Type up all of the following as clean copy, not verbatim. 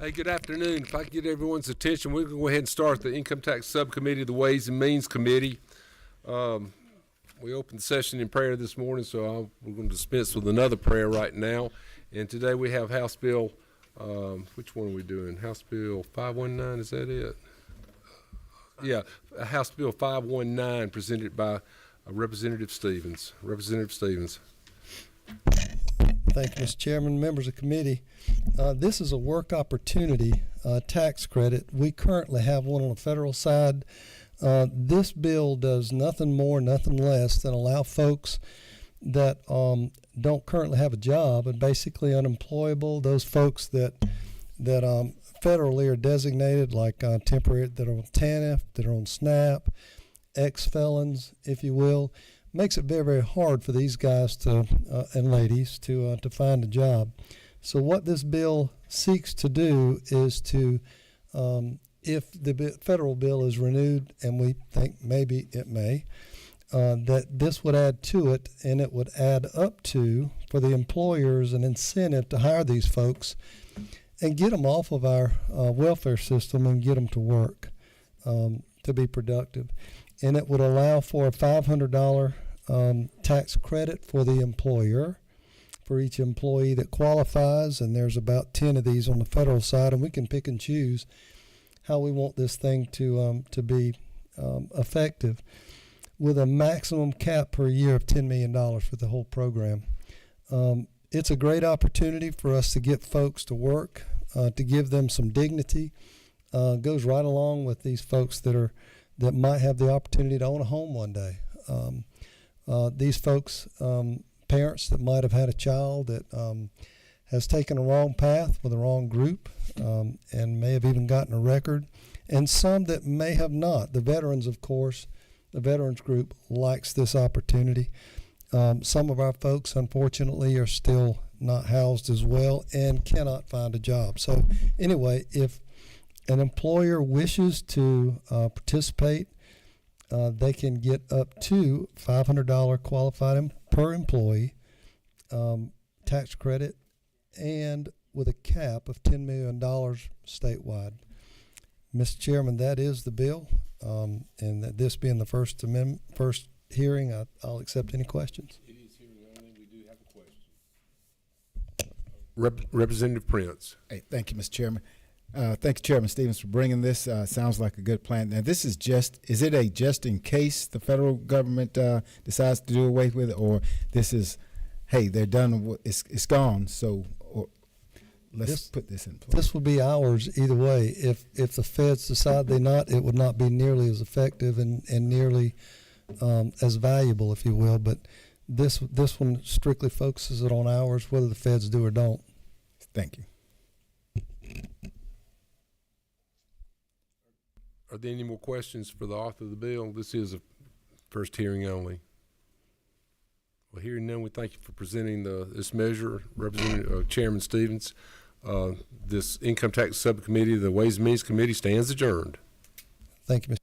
Hey, good afternoon. If I could get everyone's attention, we're going to go ahead and start the Income Tax Subcommittee, the Ways and Means Committee. We opened the session in prayer this morning, so we're going to dispense with another prayer right now. And today we have House Bill, which one are we doing? House Bill 519, is that it? Yeah, House Bill 519 presented by Representative Stevens. Representative Stevens. Thank you, Mr. Chairman, members of the committee. This is a work opportunity tax credit. We currently have one on the federal side. This bill does nothing more, nothing less than allow folks that don't currently have a job and basically unemployable, those folks that federally are designated like temporary, that are on TANF, that are on SNAP, ex-felons, if you will. Makes it very, very hard for these guys to and ladies to find a job. So what this bill seeks to do is to, if the federal bill is renewed, and we think maybe it may, that this would add to it, and it would add up to, for the employers, an incentive to hire these folks and get them off of our welfare system and get them to work, to be productive. And it would allow for a $500 tax credit for the employer for each employee that qualifies, and there's about 10 of these on the federal side, and we can pick and choose how we want this thing to be effective, with a maximum cap per year of $10 million for the whole program. It's a great opportunity for us to get folks to work, to give them some dignity. Goes right along with these folks that might have the opportunity to own a home one day. These folks, parents that might have had a child that has taken a wrong path with a wrong group and may have even gotten a record, and some that may have not. The veterans, of course, the veterans group likes this opportunity. Some of our folks, unfortunately, are still not housed as well and cannot find a job. So anyway, if an employer wishes to participate, they can get up to $500 qualified per employee tax credit, and with a cap of $10 million statewide. Mr. Chairman, that is the bill, and that this being the first hearing, I'll accept any questions. It is hearing only. We do have a question. Representative Prince. Hey, thank you, Mr. Chairman. Thank you, Chairman Stevens, for bringing this. Sounds like a good plan. Now, this is is it a just in case the federal government decides to do away with it, or this is, hey, they're done, it's gone, so let's put this in place? This will be ours either way. If the feds decide it would not be nearly as effective and nearly as valuable, if you will. But this one strictly focuses it on ours, whether the feds do or don't. Thank you. Are there any more questions for the author of the bill? This is a first hearing only. Well, hearing none, we thank you for presenting this measure, Representative Chairman Stevens. This Income Tax Subcommittee, the Ways and Means Committee, stands adjourned. Thank you, Mr.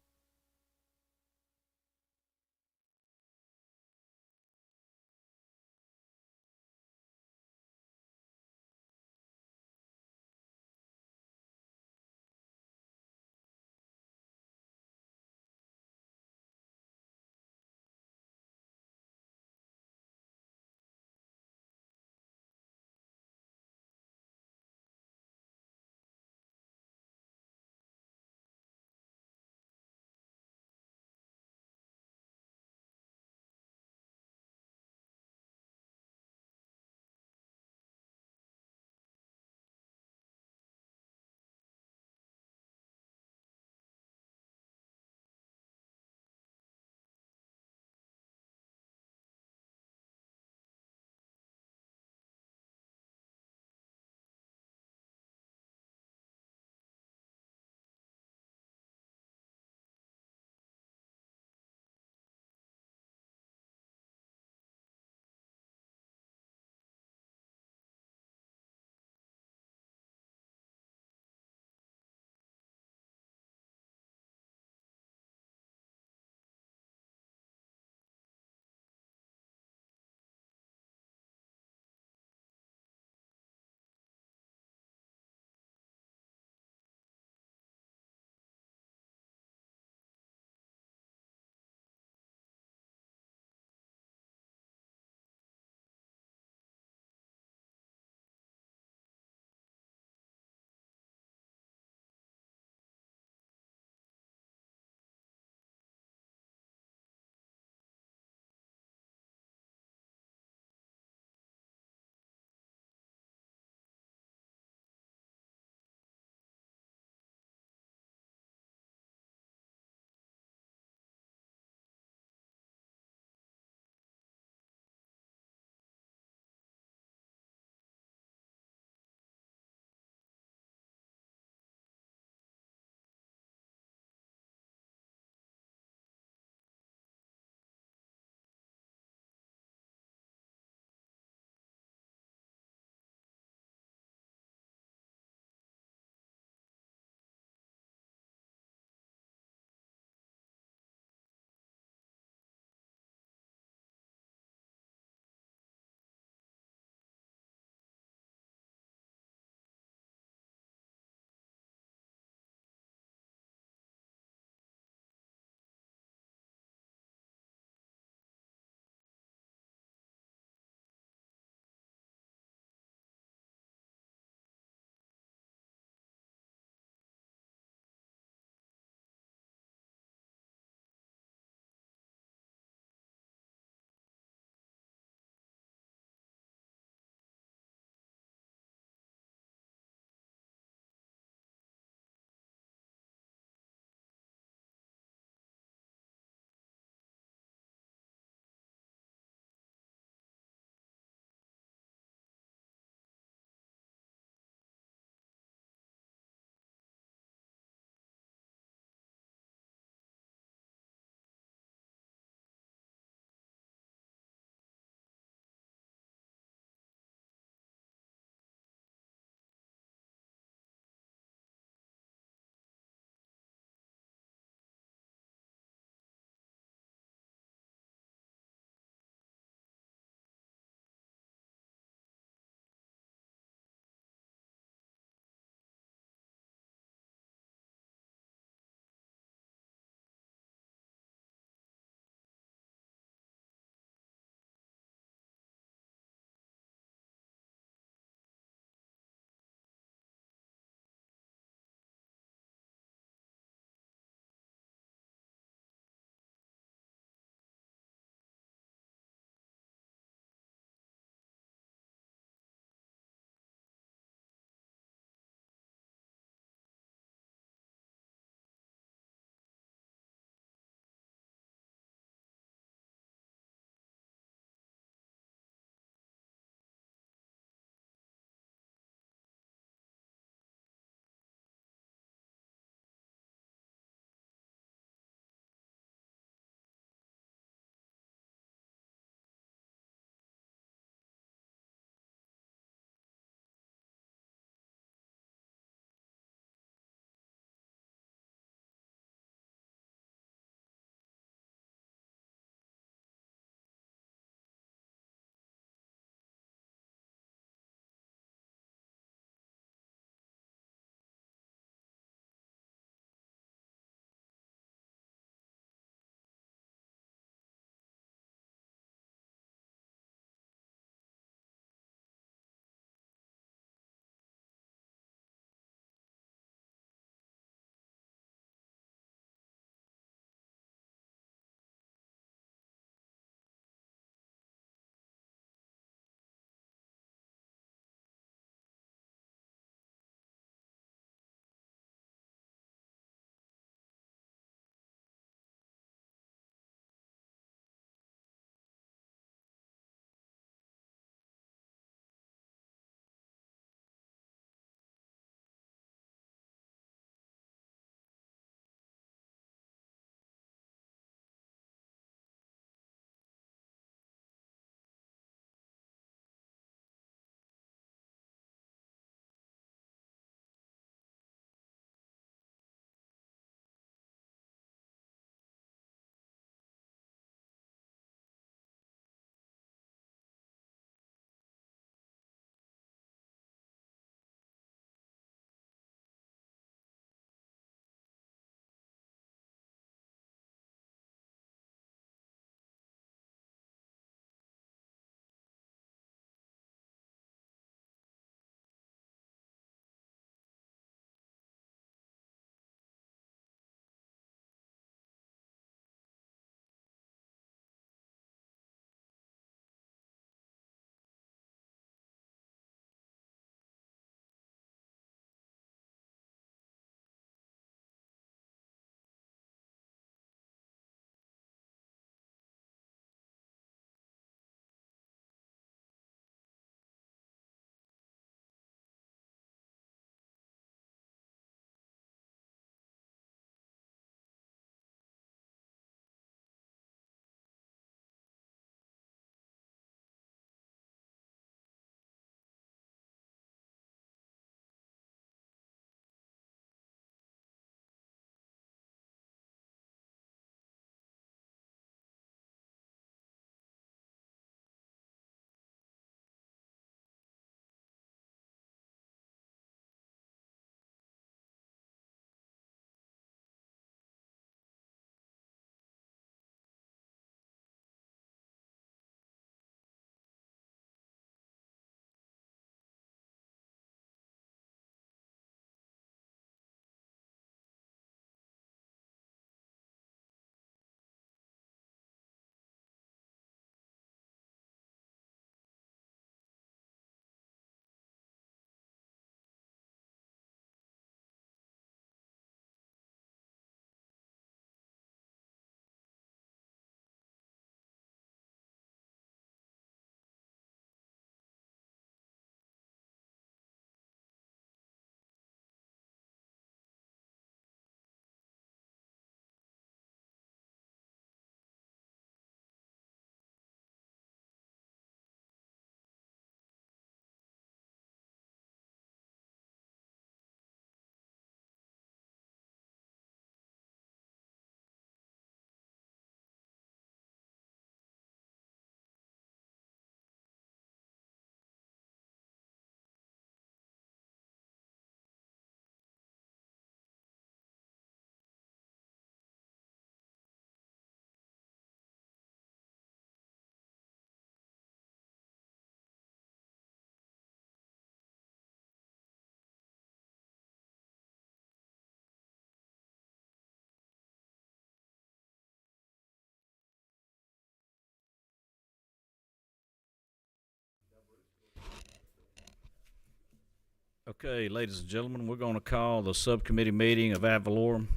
Okay, ladies and gentlemen, we're going to call the subcommittee meeting of ad valorem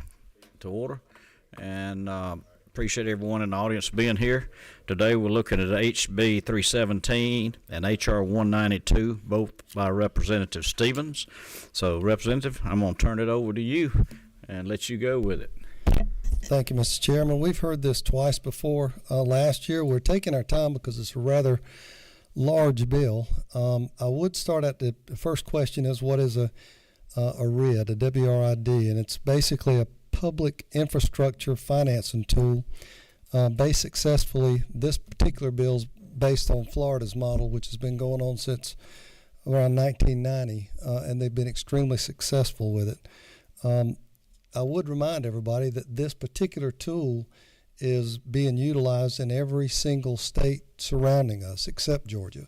to order, and appreciate everyone in the audience being here. Today we're looking at HB 317 and HR 192, both by Representative Stevens. So, Representative, I'm going to turn it over to you and let you go with it. Thank you, Mr. Chairman. We've heard this twice before last year. We're taking our time because it's a rather large bill. I would start at the first question is what is a RID, a WRID, and it's basically a public infrastructure financing tool. Based successfully, this particular bill is based on Florida's model, which has been going on since around 1990, and they've been extremely successful with it. I would remind everybody that this particular tool is being utilized in every single state surrounding us except Georgia.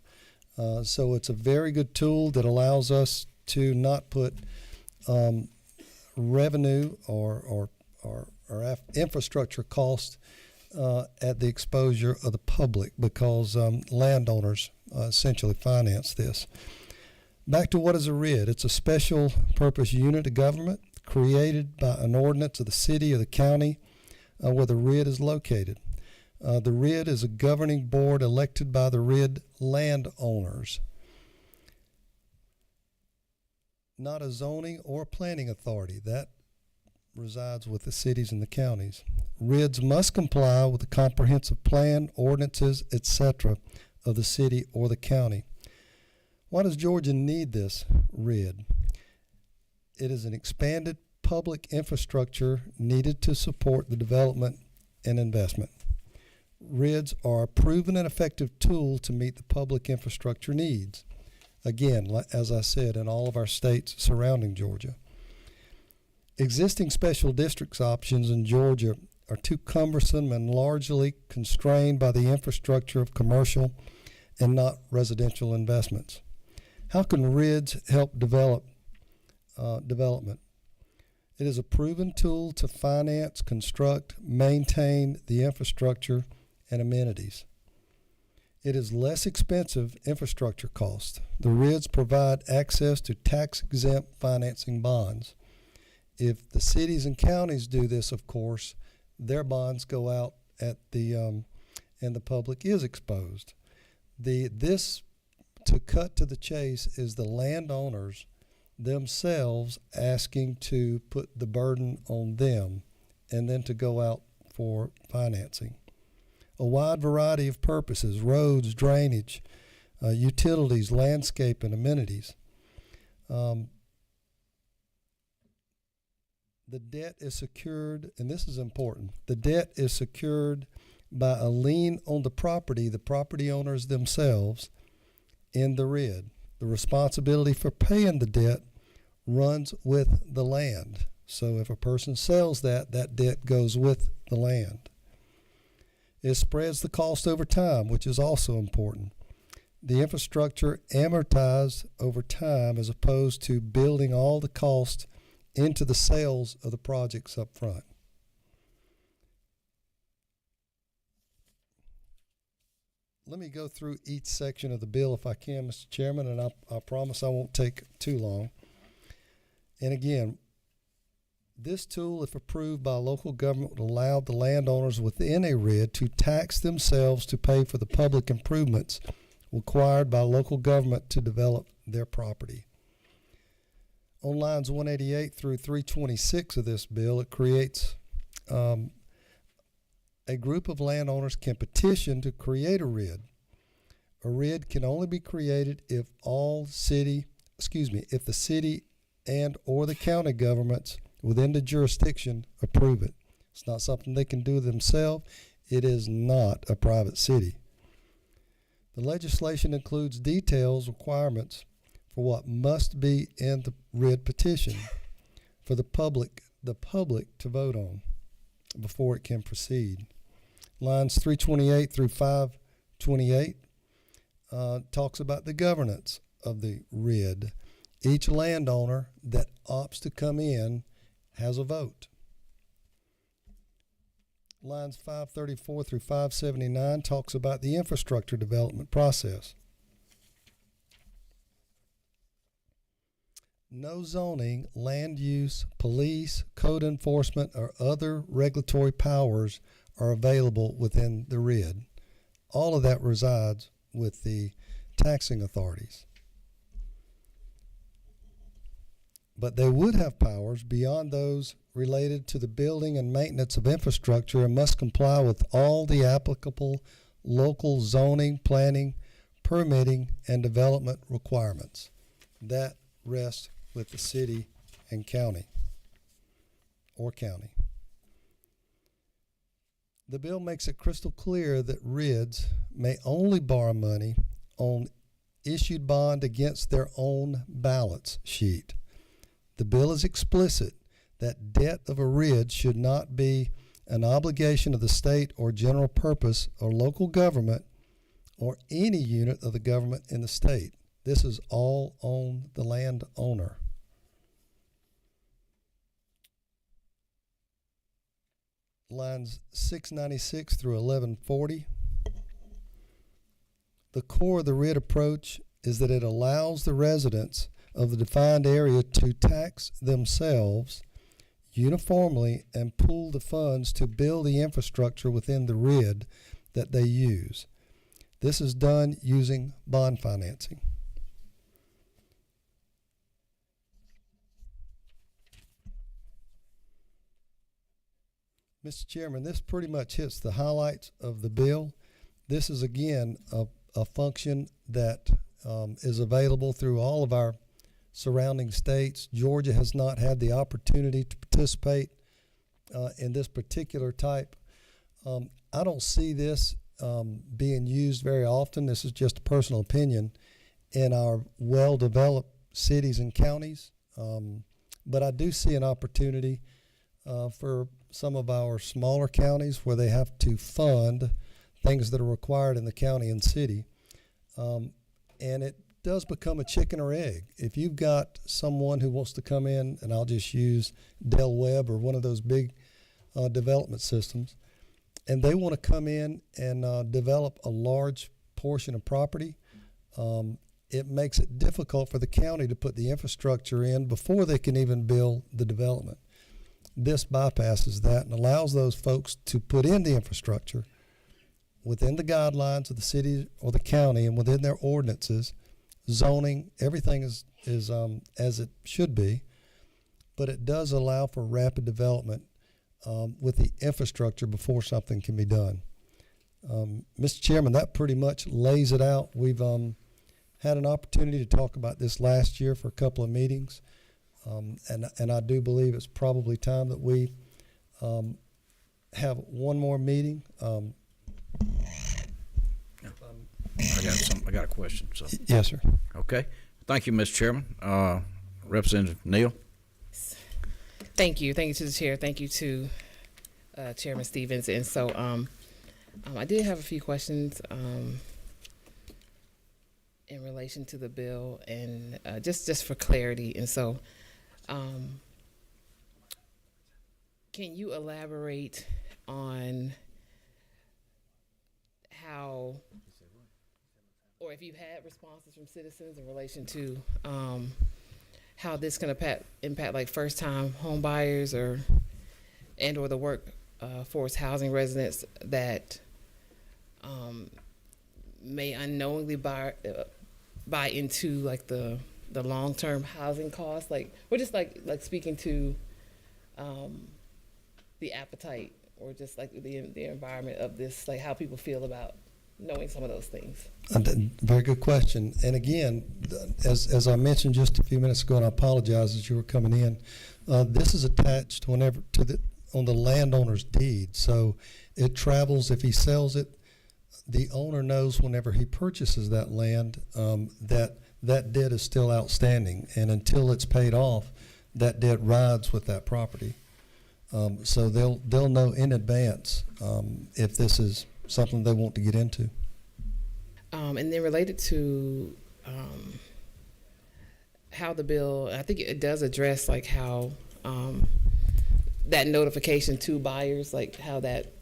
So it's a very good tool that allows us to not put revenue or infrastructure cost at the exposure of the public, because landowners essentially finance this. Back to what is a RID. It's a special purpose unit of government created by an ordinance of the city or the county where the RID is located. The RID is a governing board elected by the RID landowners, not a zoning or planning authority. That resides with the cities and the counties. RIDs must comply with the comprehensive plan, ordinances, etc. of the city or the county. Why does Georgia need this RID? It is an expanded public infrastructure needed to support the development and investment. RIDs are a proven and effective tool to meet the public infrastructure needs. Again, as I said, in all of our states surrounding Georgia. Existing special districts options in Georgia are too cumbersome and largely constrained by the infrastructure of commercial and not residential investments. How can RIDs help development? It is a proven tool to finance, construct, maintain the infrastructure and amenities. It is less expensive infrastructure cost. The RIDs provide access to tax-exempt financing bonds. If the cities and counties do this, of course, their bonds go out at and the public is exposed. This, to cut to the chase, is the landowners themselves asking to put the burden on them and then to go out for financing. A wide variety of purposes: roads, drainage, utilities, landscape, and amenities. The debt is secured, and this is important, the debt is secured by a lien on the property owners themselves in the RID. The responsibility for paying the debt runs with the land. So if a person sells that debt goes with the land. It spreads the cost over time, which is also important. The infrastructure amortized over time as opposed to building all the cost into the sales of the projects up front. Let me go through each section of the bill if I can, Mr. Chairman, and I promise I won't take too long. And again, this tool, if approved by local government, would allow the landowners within a RID to tax themselves to pay for the public improvements required by local government to develop their property. On lines 188 through 326 of this bill, it creates a group of landowners can petition to create a RID. A RID can only be created if the city and or the county governments within the jurisdiction approve it. It's not something they can do themselves. It is not a private city. The legislation includes details, requirements for what must be in the RID petition for the public to vote on before it can proceed. Lines 328 through 528 talks about the governance of the RID. Each landowner that opts to come in has a vote. Lines 534 through 579 talks about the infrastructure development process. no zoning, land use, police, code enforcement, or other regulatory powers are available within the RID. All of that resides with the taxing authorities. But they would have powers beyond those related to the building and maintenance of infrastructure and must comply with all the applicable local zoning, planning, permitting, and development requirements. That rests with the city and county, or county. The bill makes it crystal clear that RIDs may only borrow money on issued bond against their own balance sheet. The bill is explicit that debt of a RID should not be an obligation of the state or general purpose or local government or any unit of the government in the state. This is all on the landowner. Lines 696 through 1140. The core of the RID approach is that it allows the residents of the defined area to tax themselves uniformly and pool the funds to build the infrastructure within the RID that they use. This is done using bond financing. Mr. Chairman, this pretty much hits the highlights of the bill. This is, again, a function that is available through all of our surrounding states. Georgia has not had the opportunity to participate in this particular type. I don't see this being used very often. This is just a personal opinion in our well-developed cities and counties. But I do see an opportunity for some of our smaller counties where they have to fund things that are required in the county and city. And it does become a chicken or egg. If you've got someone who wants to come in, and I'll just use Del Webb or one of those big development systems, and they want to come in and develop a large portion of property, it makes it difficult for the county to put the infrastructure in before they can even build the development. This bypasses that and allows those folks to put in the infrastructure within the guidelines of the city or the county and within their ordinances. Zoning, everything is as it should be, but it does allow for rapid development with the infrastructure before something can be done. Mr. Chairman, that pretty much lays it out. We've had an opportunity to talk about this last year for a couple of meetings, and I do believe it's probably time that we have one more meeting. I got a question. So. Yes, sir. Okay. Thank you, Mr. Chairman. Representative Neal. Thank you. Thank you to the chair. Thank you to Chairman Stevens. And so I did have a few questions in relation to the bill and just for clarity. And so can you elaborate on how, or if you've had responses from citizens in relation to how this can impact like first-time home buyers or the workforce housing residents that may unknowingly buy into like the long-term housing costs? Like we're just like speaking to the appetite or just like the environment of this, like how people feel about knowing some of those things. Very good question. And again, as I mentioned just a few minutes ago, and I apologize as you were coming in, this is attached on the landowner's deed. So it travels, if he sells it, the owner knows whenever he purchases that land that debt is still outstanding. And until it's paid off, that debt rides with that property. So they'll know in advance if this is something they want to get into. And then related to how the bill, I think it does address like how that notification to buyers, like how that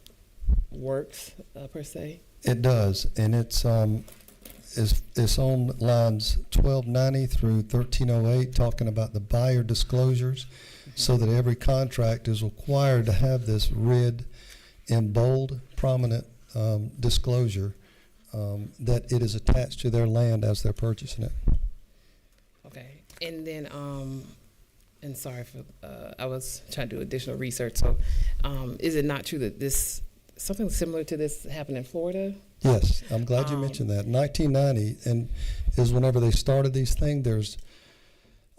works per se. It does, and it's is on lines 1290 through 1308, talking about the buyer disclosures, so that every contract is required to have this red in bold, prominent disclosure that it is attached to their land as they're purchasing it. Okay, and then, and sorry for, I was trying to do additional research, so, is it not true that something similar to this happened in Florida? Yes, I'm glad you mentioned that. 1990 and is whenever they started these things. There's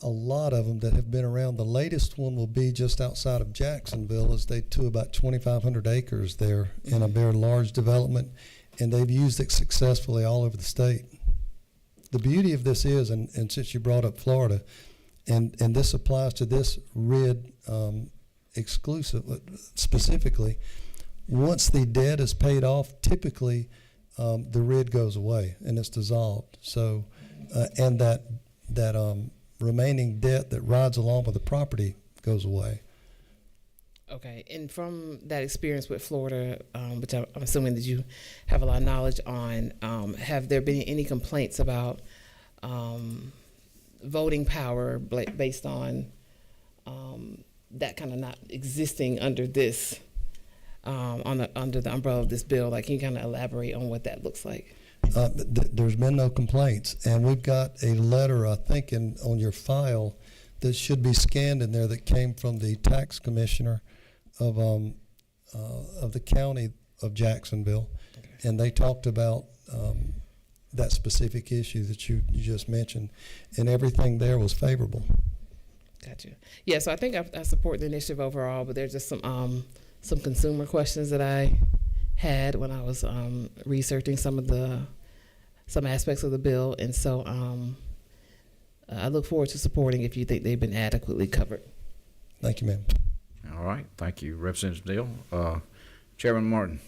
a lot of them that have been around. The latest one will be just outside of Jacksonville, as they to about 2,500 acres there in a very large development, and they've used it successfully all over the state. The beauty of this is, and since you brought up Florida, and this applies to this RID specifically, once the debt is paid off, typically the RID goes away and it's dissolved. So, and that remaining debt that rides along with the property goes away. Okay, and from that experience with Florida, which I'm assuming that you have a lot of knowledge on, have there been any complaints about voting power based on that kind of not existing under this, under the umbrella of this bill? Like, can you kind of elaborate on what that looks like? There's been no complaints, and we've got a letter, I think, on your file that should be scanned in there that came from the tax commissioner of the county of Jacksonville, okay. And they talked about that specific issue that you just mentioned, and everything there was favorable. Gotcha. Yeah, so I think I support the initiative overall, but there's just some consumer questions that I had when I was researching some aspects of the bill, and so I look forward to supporting if you think they've been adequately covered. Thank you, ma'am. All right, thank you, Representative Neal. Chairman Martin.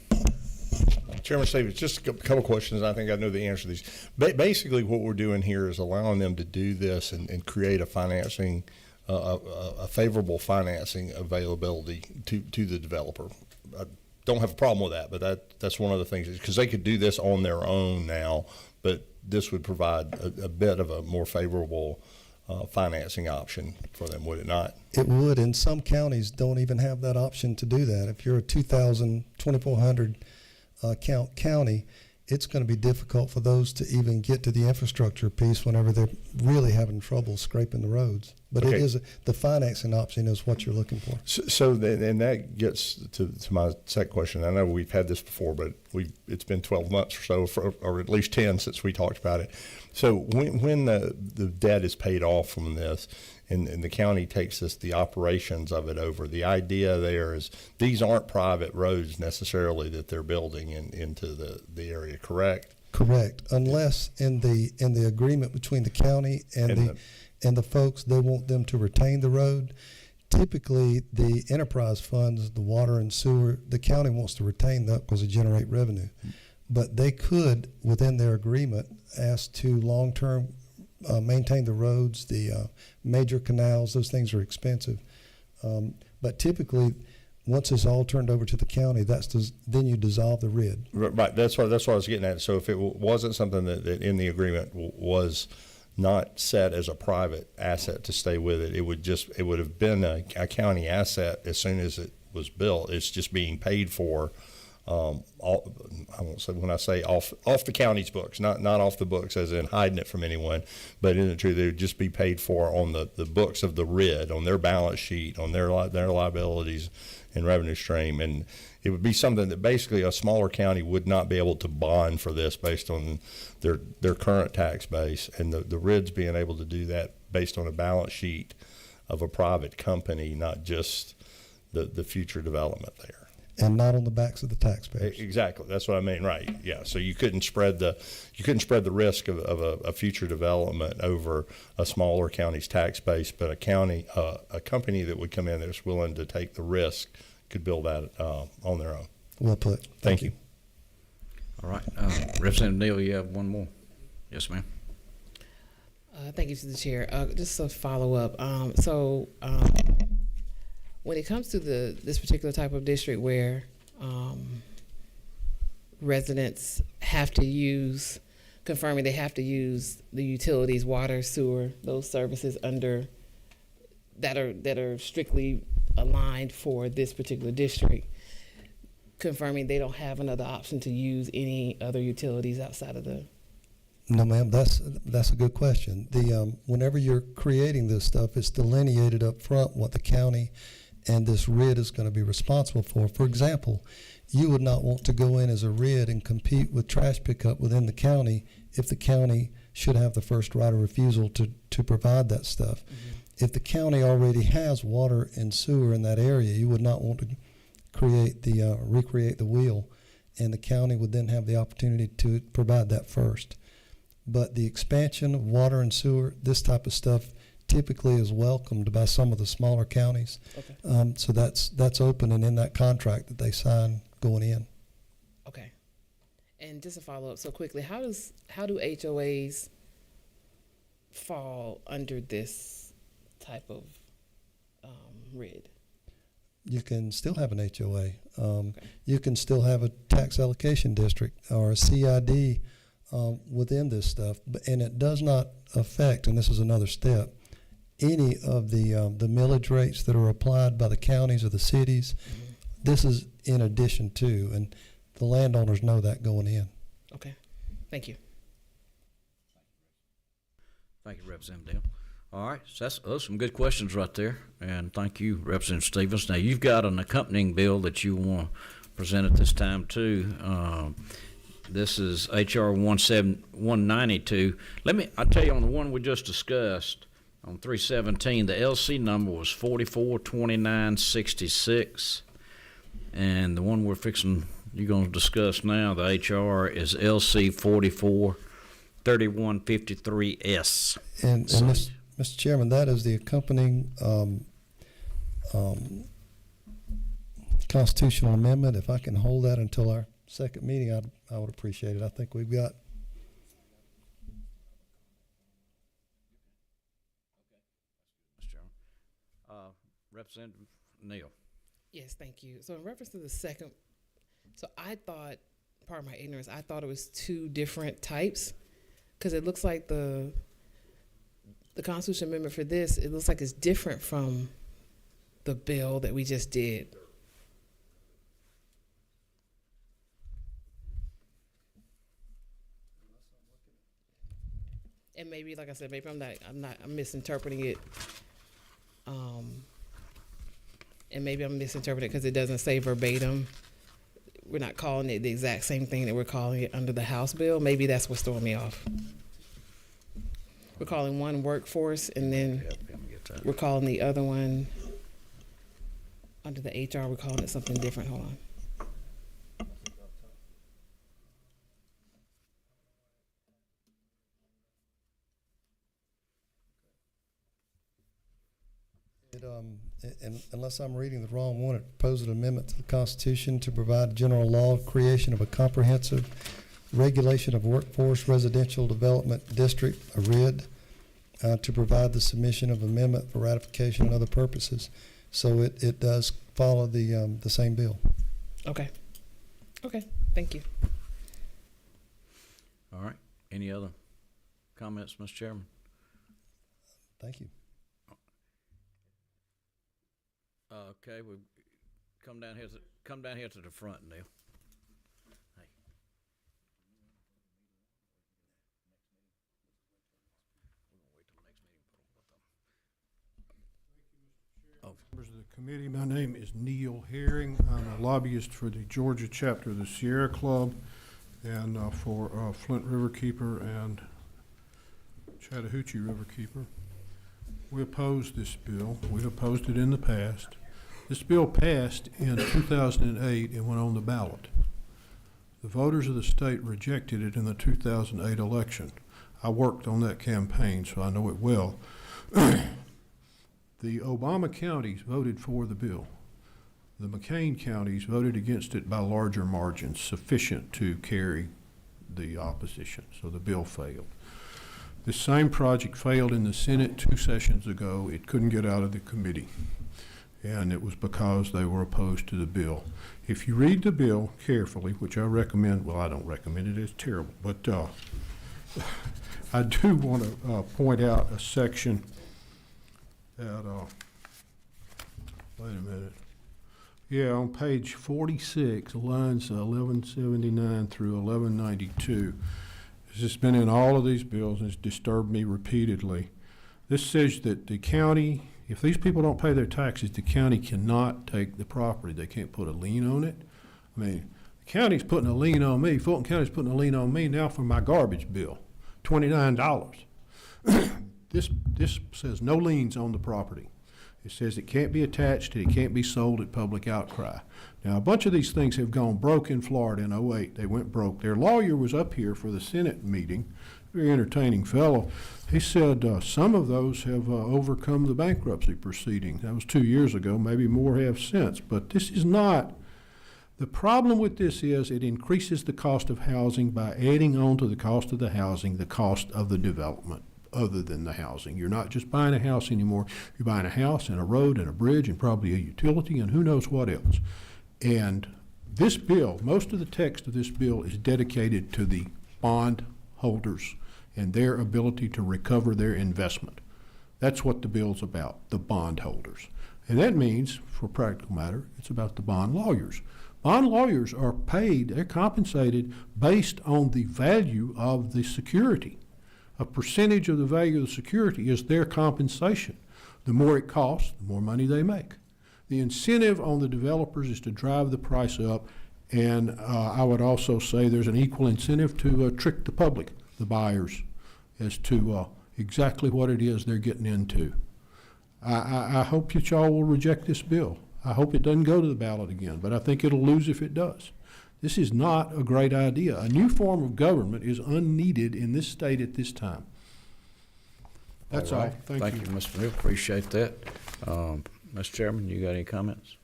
Chairman Stevens, just a couple questions. I think I know the answer to these. Basically, what we're doing here is allowing them to do this and create a financing, a favorable financing availability to the developer. I don't have a problem with that, but that's one of the things, because they could do this on their own now, but this would provide a bit of a more favorable financing option for them, would it not? It would, and some counties don't even have that option to do that. If you're a 2,400 count county, it's going to be difficult for those to even get to the infrastructure piece whenever they're really having trouble scraping the roads. But okay. It is the financing option is what you're looking for. And that gets to my second question. I know we've had this before, but it's been 12 months or so, or at least 10 since we talked about it. So when the debt is paid off from this, and the county takes the operations of it over, the idea there is these aren't private roads necessarily that they're building into the area, correct? Correct, unless in the agreement between the county and the folks, they want them to retain the road. Typically, the enterprise funds, the water and sewer, the county wants to retain that because they generate revenue. But they could, within their agreement, ask to long-term maintain the roads, the major canals. Those things are expensive. But typically, once it's all turned over to the county, then you dissolve the RID. Right. That's what I was getting at. So if it wasn't something that in the agreement was not set as a private asset to stay with it, it would have been a county asset as soon as it was built. It's just being paid for. I won't say, when I say off the county's books, not off the books as in hiding it from anyone, but in the truth, they would just be paid for on the books of the RID, on their balance sheet, on their liabilities and revenue stream. And it would be something that basically a smaller county would not be able to bond for this based on their current tax base. And the RID's being able to do that based on a balance sheet of a private company, not just the future development there. And not on the backs of the taxpayers. Exactly, that's what I mean. Right? Yeah. So you couldn't spread the risk of a future development over a smaller county's tax base, but a company that would come in that's willing to take the risk could build that on their own. Well put. Thank you. All right, Representative Neal, you have one more. Yes, ma'am. Thank you to the chair. Just a follow up. When it comes to this particular type of district where residents have to use confirming they have to use the utilities, water, sewer, those services under, that are strictly aligned for this particular district, confirming they don't have another option to use any other utilities outside of the. No, ma'am, that's a good question. Whenever you're creating this stuff, it's delineated up front what the county and this RID is going to be responsible for. For example, you would not want to go in as a RID and compete with trash pickup within the county if the county should have the first right of refusal to provide that stuff. Mm-hmm. If the county already has water and sewer in that area, you would not want to recreate the wheel, and the county would then have the opportunity to provide that first. But the expansion of water and sewer, this type of stuff, typically is welcomed by some of the smaller counties. Okay. So that's open and in that contract that they sign going in. Okay. And just to follow up so quickly, how do HOAs fall under this type of RID? You can still have an HOA. Okay. You can still have a tax allocation district or a CID within this stuff, and it does not affect, and this is another step, any of the millage rates that are applied by the counties or the cities. Mm-hmm. This is in addition to, and the landowners know that going in. Okay. Thank you. Thank you, Representative Dale. All right, so those some good questions right there, and thank you, Representative Stevens. Now, you've got an accompanying bill that you want to present at this time, too. This is H.R. 192. I'll tell you, on the one we just discussed, on 317, the LC number was 442966, and the one you're going to discuss now, the HR, is LC 443153S. And Mr. Chairman, that is the accompanying constitutional amendment. If I can hold that until our second meeting, I would appreciate it. I think we've got. Mr. Chairman. Representative Neal. Yes, thank you. So in reference to the second, so I thought, part of my ignorance, I thought it was two different types, because it looks like the Constitution Amendment for this, it looks like it's different from the bill that we just did. And maybe, like I said, maybe I'm misinterpreting it. And maybe I'm misinterpreting it because it doesn't say verbatim. We're not calling it the exact same thing that we're calling it under the House bill. Maybe that's what's throwing me off. We're calling one workforce, and then we're calling the other one under the HR. We're calling it something different. Hold on. And unless I'm reading the wrong one, it proposed an amendment to the Constitution to provide general law creation of a comprehensive regulation of workforce residential development district, a RID, to provide the submission of amendment for ratification and other purposes. So it does follow the same bill. Okay. Okay. Thank you. All right. Any other comments, Mr. Chairman? Thank you. Okay, we come down here to the front, Neil. Hey. We're gonna wait till the next meeting. Members of the committee, my name is Neil Herring. I'm a lobbyist for the Georgia chapter of the Sierra Club and for Flint Riverkeeper and Chattahoochee Riverkeeper. We oppose this bill. We've opposed it in the past. This bill passed in 2008 and went on the ballot. The voters of the state rejected it in the 2008 election. I worked on that campaign, so I know it well. The Obama counties voted for the bill. The McCain counties voted against it by larger margins, sufficient to carry the opposition, so the bill failed. The same project failed in the Senate 2 sessions ago. It couldn't get out of the committee, and it was because they were opposed to the bill. If you read the bill carefully, which I recommend, well, I don't recommend it, it's terrible, but I do want to point out a section that, wait a minute. Yeah, on page 46, lines 1179 through 1192. This has been in all of these bills and it's disturbed me repeatedly. This says that the county, if these people don't pay their taxes, the county cannot take the property. They can't put a lien on it. I mean, the county's putting a lien on me. Fulton County's putting a lien on me now for my garbage bill, $29. This says no liens on the property. It says it can't be attached and it can't be sold at public outcry. Now, a bunch of these things have gone broke in Florida in 08. They went broke. Their lawyer was up here for the Senate meeting, very entertaining fellow. He said some of those have overcome the bankruptcy proceeding. That was 2 years ago. Maybe more have since. But this is not. The problem with this is it increases the cost of housing by adding on to the cost of the housing the cost of the development other than the housing. You're not just buying a house anymore. You're buying a house and a road and a bridge and probably a utility and who knows what else. And this bill, most of the text of this bill is dedicated to the bond holders and their ability to recover their investment. That's what the bill's about, the bond holders. And that means, for practical matter, it's about the bond lawyers. Bond lawyers are paid, they're compensated based on the value of the security. A percentage of the value of the security is their compensation. The more it costs, the more money they make. The incentive on the developers is to drive the price up, and I would also say there's an equal incentive to trick the public, the buyers, as to exactly what it is they're getting into. I hope that y'all will reject this bill. I hope it doesn't go to the ballot again, but I think it'll lose if it does. This is not a great idea. A new form of government is unneeded in this state at this time. That's all. Thank you. Thank you, Mr. Neal. Appreciate that. Mr. Chairman, you got any comments?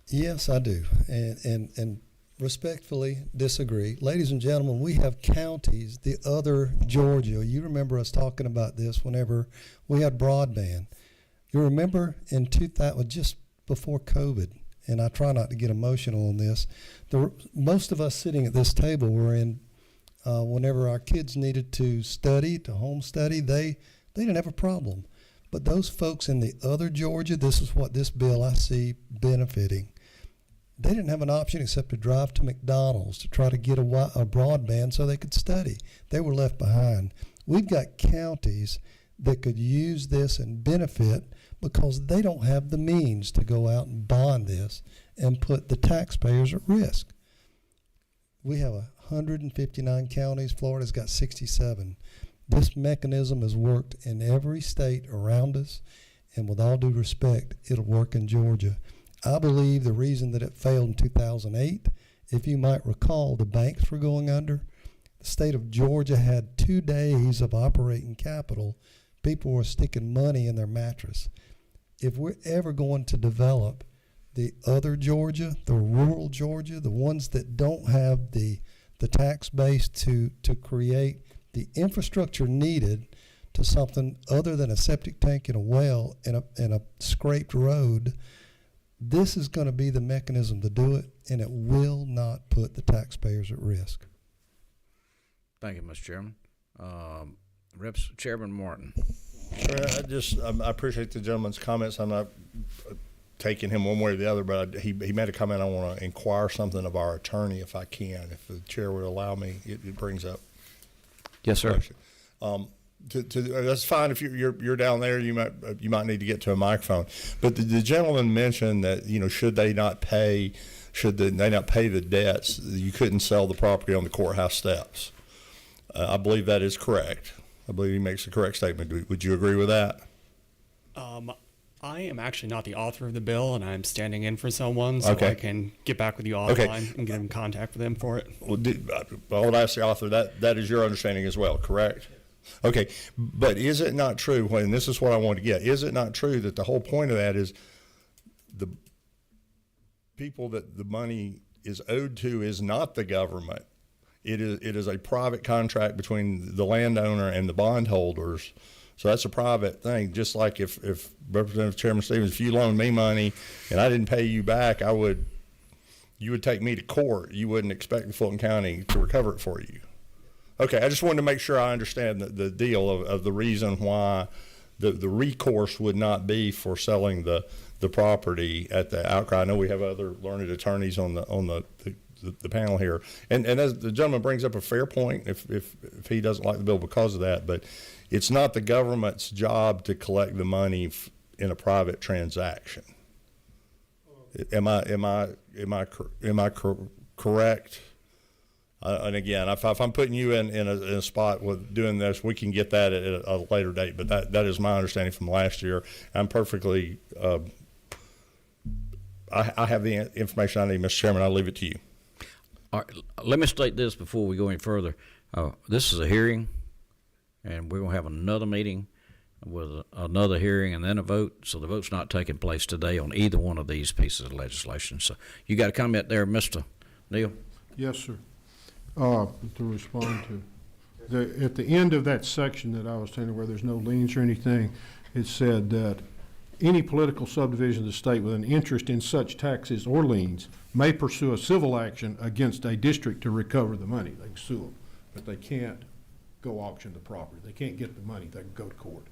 Yes, I do, and respectfully disagree. Ladies and gentlemen, we have counties, the other Georgia. You remember us talking about this whenever we had broadband. You remember in 2000, just before COVID, and I try not to get emotional on this, most of us sitting at this table were in, whenever our kids needed to study, to home study, they didn't have a problem. But those folks in the other Georgia, this is what this bill I see benefiting. They didn't have an option except to drive to McDonald's to try to get a broadband so they could study. They were left behind. We've got counties that could use this and benefit because they don't have the means to go out and bond this and put the taxpayers at risk. We have 159 counties. Florida's got 67. This mechanism has worked in every state around us, and with all due respect, it'll work in Georgia. I believe the reason that it failed in 2008, if you might recall, the banks were going under. The state of Georgia had 2 days of operating capital. People were sticking money in their mattress. If we're ever going to develop the other Georgia, the rural Georgia, the ones that don't have the tax base to create the infrastructure needed to something other than a septic tank and a well and a scraped road, this is going to be the mechanism to do it, and it will not put the taxpayers at risk. Thank you, Mr. Chairman. Chairman Martin. I appreciate the gentleman's comments. I'm not taking him one way or the other, but he made a comment. I want to inquire something of our attorney, if I can, if the chair would allow me. It brings up. Yes, sir. That's fine if you're down there. You might need to get to a microphone. But the gentleman mentioned that should they not pay the debts, you couldn't sell the property on the courthouse steps. I believe that is correct. I believe he makes a correct statement. Would you agree with that? I am actually not the author of the bill, and I'm standing in for someone, so Okay. I can get back with you offline and get in contact with them for it. Well, I would ask the author that is your understanding as well, correct? Okay, but is it not true, and this is what I want to get, is it not true that the whole point of that is the people that the money is owed to is not the government? It is a private contract between the landowner and the bondholders. So that's a private thing. Just like if Representative Chairman Stevens, if you loaned me money and I didn't pay you back, you would take me to court. You wouldn't expect the Fulton County to recover it for you. Okay, I just wanted to make sure I understand the deal of the reason why the recourse would not be for selling the property at the outcry. I know we have other learned attorneys on the panel here, and as the gentleman brings up a fair point, if he doesn't like the bill because of that, but it's not the government's job to collect the money in a private transaction. Am I correct? And again, if I'm putting you in a spot with doing this, we can get that at a later date. But that is my understanding from last year. I'm perfectly. I have the information I need, Mr. Chairman. I'll leave it to you. All right, let me state this before we go any further. This is a hearing, and we're going to have another meeting with another hearing and then a vote. So the vote's not taking place today on either one of these pieces of legislation. So you got a comment there, Mr. Neal? Yes, sir. To respond to, at the end of that section that I was telling you where there's no liens or anything, it said that any political subdivision of the state with an interest in such taxes or liens may pursue a civil action against a district to recover the money. They can sue them, but they can't go auction the property. They can't get the money. They can go to court.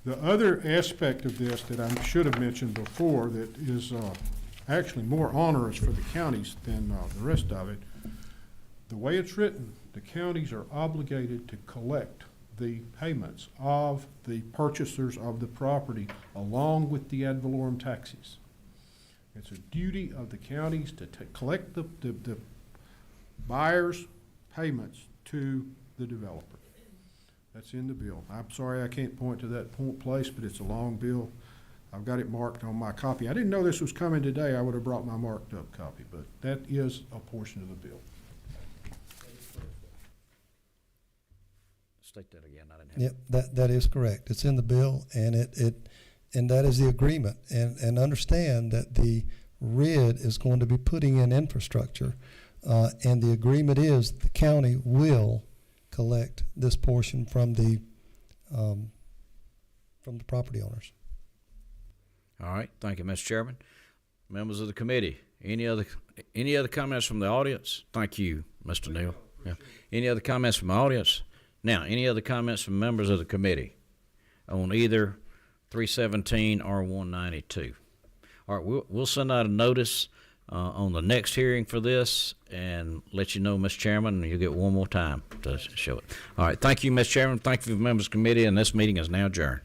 The other aspect of this that I should have mentioned before that is actually more onerous for the counties than the rest of it, the way it's written, the counties are obligated to collect the payments of the purchasers of the property along with the ad valorem taxes. It's a duty of the counties to collect the buyer's payments to the developer. That's in the bill. I'm sorry I can't point to that place, but it's a long bill. I've got it marked on my copy. I didn't know this was coming today. I would have brought my marked up copy, but that is a portion of the bill. State that again. I didn't have Yep, that is correct. It's in the bill, and and that is the agreement. And understand that the RID is going to be putting in infrastructure, and the agreement is the county will collect this portion from the property owners. All right, thank you, Mr. Chairman. Members of the committee, any other comments from the audience? Thank you, Mr. Neal. Yeah. Any other comments from the audience? Now, any other comments from members of the committee on either 317 or 192? All right, we'll send out a notice on the next hearing for this and let you know, Mr. Chairman, and you'll get one more time to show it. All right, thank you, Mr. Chairman. Thank you, members of the committee, and this meeting is now adjourned.